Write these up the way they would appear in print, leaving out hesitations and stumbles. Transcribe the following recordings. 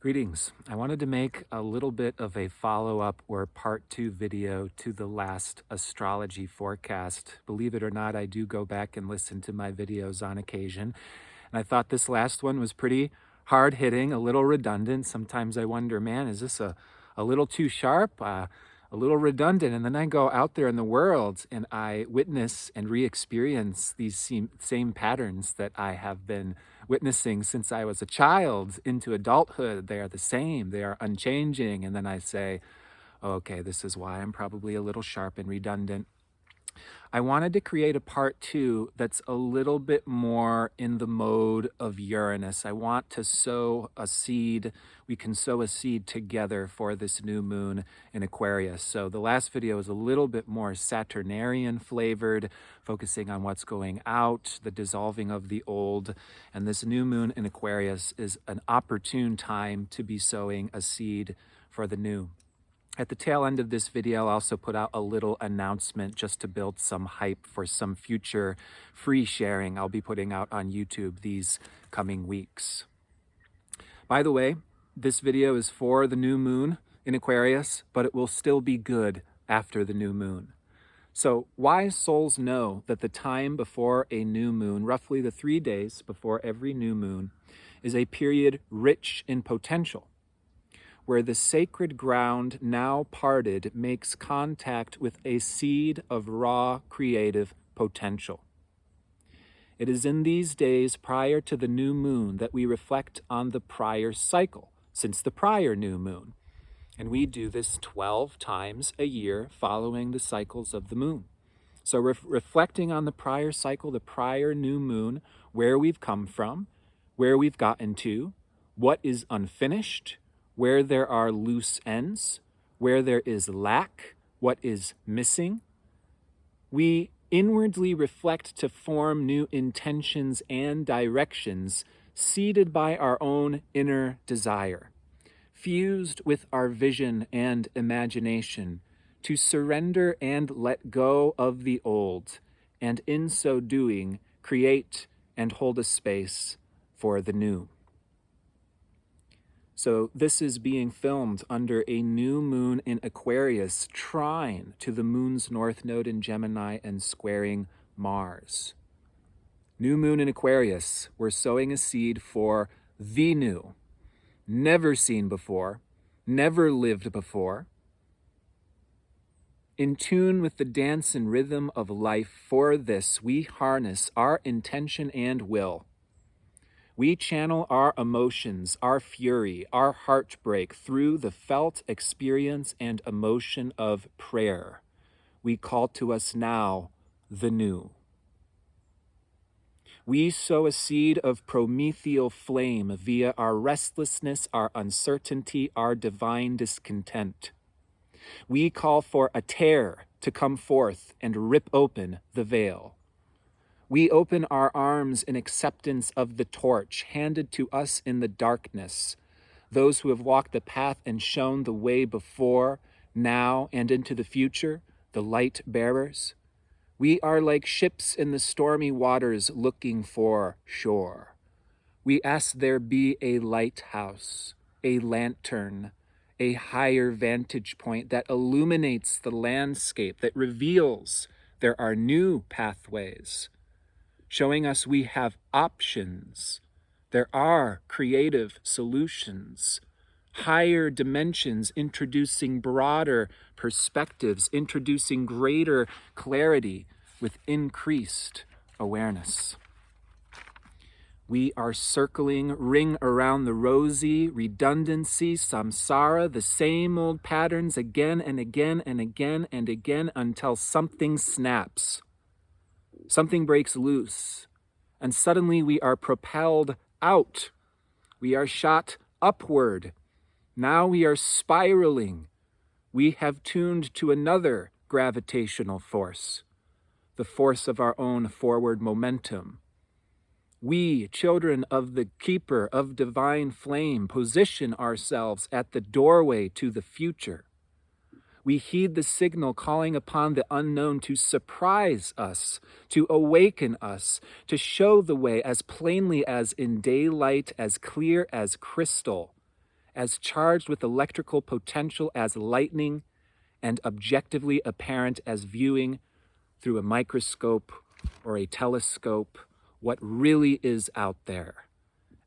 Greetings. I wanted to make a little bit of a follow-up or part 2 video to the last astrology forecast. Believe it or not, I do go back and listen to my videos on occasion. And I thought this last one was pretty hard-hitting, a little redundant. Sometimes I wonder, man, is this a little too sharp? A little redundant? And then I go out there in the world and I witness and re-experience these same patterns that I have been witnessing since I was a child into adulthood. They are the same, they are unchanging. And then I say, okay, this is why I'm probably a little sharp and redundant. I wanted to create a part 2 that's a little bit more in the mode of Uranus. I want to sow a seed. We can sow a seed together for this new moon in Aquarius. So the last video is a little bit more Saturnarian flavored, focusing on what's going out, the dissolving of the old. And this new moon in Aquarius is an opportune time to be sowing a seed for the new. At the tail end of this video, I'll also put out a little announcement just to build some hype for some future free sharing I'll be putting out on YouTube these coming weeks. By the way, this video is for the new moon in Aquarius, but it will still be good after the new moon. So wise souls know that the time before a new moon, roughly the 3 days before every new moon, is a period rich in potential, where the sacred ground now parted makes contact with a seed of raw creative potential. It is in these days prior to the new moon that we reflect on the prior cycle, since the prior new moon. And we do this 12 times a year following the cycles of the moon. So reflecting on the prior cycle, the prior new moon, where we've come from, where we've gotten to, what is unfinished, where there are loose ends, where there is lack, what is missing. We inwardly reflect to form new intentions and directions seeded by our own inner desire, fused with our vision and imagination, to surrender and let go of the old, and in so doing, create and hold a space for the new. So this is being filmed under a new moon in Aquarius, trine to the moon's north node in Gemini and squaring Mars. New moon in Aquarius, we're sowing a seed for the new, never seen before, never lived before. In tune with the dance and rhythm of life, for this we harness our intention and will. We channel our emotions, our fury, our heartbreak through the felt experience and emotion of prayer. We call to us now the new. We sow a seed of Prometheal flame via our restlessness, our uncertainty, our divine discontent. We call for a tear to come forth and rip open the veil. We open our arms in acceptance of the torch handed to us in the darkness, those who have walked the path and shown the way before, now, and into the future, the light bearers. We are like ships in the stormy waters looking for shore. We ask there be a lighthouse, a lantern, a higher vantage point that illuminates the landscape, that reveals there are new pathways, showing us we have options. There are creative solutions, higher dimensions, introducing broader perspectives, introducing greater clarity with increased awareness. We are circling, ring around the rosy, redundancy, samsara, the same old patterns again and again and again and again until something snaps. Something breaks loose, and suddenly we are propelled out. We are shot upward. Now we are spiraling. We have tuned to another gravitational force, the force of our own forward momentum. We, children of the keeper of divine flame, position ourselves at the doorway to the future. We heed the signal calling upon the unknown to surprise us, to awaken us, to show the way as plainly as in daylight, as clear as crystal, as charged with electrical potential as lightning, and objectively apparent as viewing through a microscope or a telescope what really is out there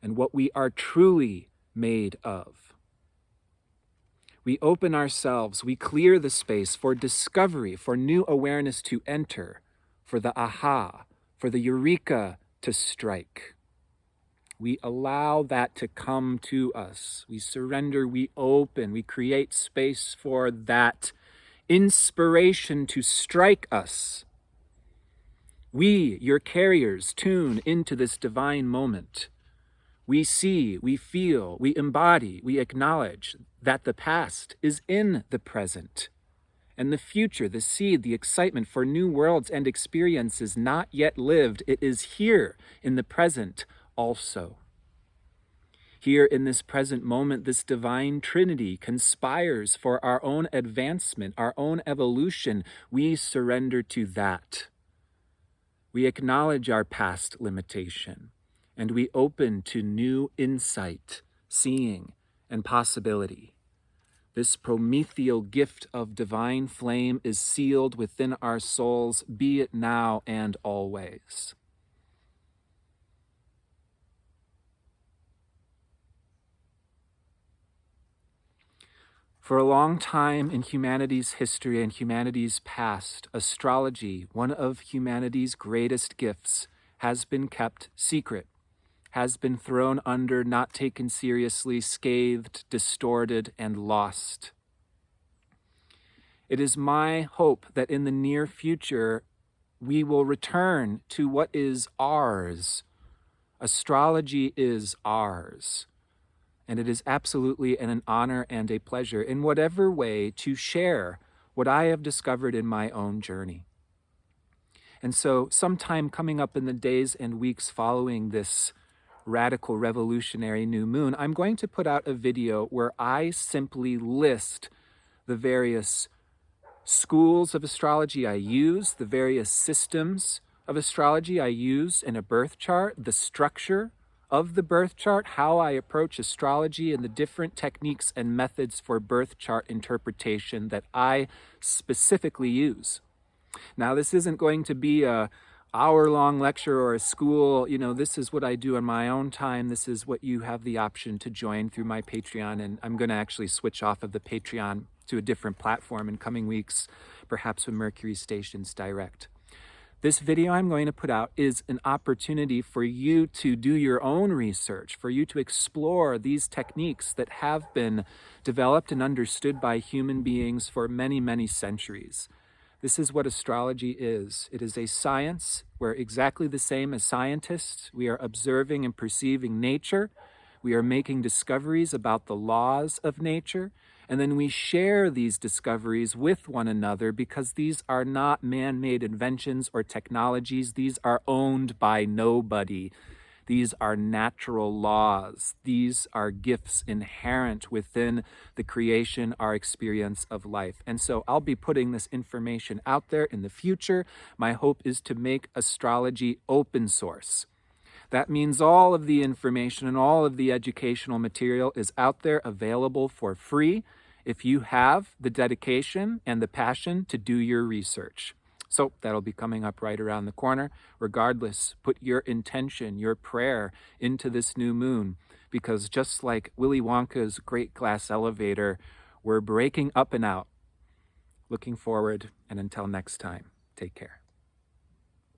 and what we are truly made of. We open ourselves, we clear the space for discovery, for new awareness to enter, for the aha, for the eureka to strike. We allow that to come to us. We surrender, we open, we create space for that inspiration to strike us. We, your carriers, tune into this divine moment. We see, we feel, we embody, we acknowledge that the past is in the present, and the future, the seed, the excitement for new worlds and experiences not yet lived, it is here in the present also. Here in this present moment, this divine Trinity conspires for our own advancement, our own evolution. We surrender to that. We acknowledge our past limitation, and we open to new insight, seeing, and possibility. This Prometheal gift of divine flame is sealed within our souls, be it now and always. For a long time in humanity's history and humanity's past, astrology, one of humanity's greatest gifts, has been kept secret, has been thrown under, not taken seriously, scathed, distorted, and lost. It is my hope that in the near future, we will return to what is ours. Astrology is ours. And it is absolutely an honor and a pleasure in whatever way to share what I have discovered in my own journey. And so sometime coming up in the days and weeks following this radical revolutionary new moon, I'm going to put out a video where I simply list the various schools of astrology I use, the various systems of astrology I use in a birth chart, the structure of the birth chart, how I approach astrology, and the different techniques and methods for birth chart interpretation that I specifically use. Now, this isn't going to be a hour-long lecture or a school. This is what I do in my own time. This is what you have the option to join through my Patreon, and I'm going to actually switch off of the Patreon to a different platform in coming weeks, perhaps when Mercury stations direct. This video I'm going to put out is an opportunity for you to do your own research, for you to explore these techniques that have been developed and understood by human beings for many, many centuries. This is what astrology is. It is a science where, exactly the same as scientists, we are observing and perceiving nature. We are making discoveries about the laws of nature. And then we share these discoveries with one another because these are not man-made inventions or technologies. These are owned by nobody. These are natural laws. These are gifts inherent within the creation, our experience of life. And so I'll be putting this information out there in the future. My hope is to make astrology open source. That means all of the information and all of the educational material is out there available for free if you have the dedication and the passion to do your research. So that'll be coming up right around the corner. Regardless, put your intention, your prayer into this new moon, because just like Willy Wonka's great glass elevator, we're breaking up and out. Looking forward, and until next time, take care.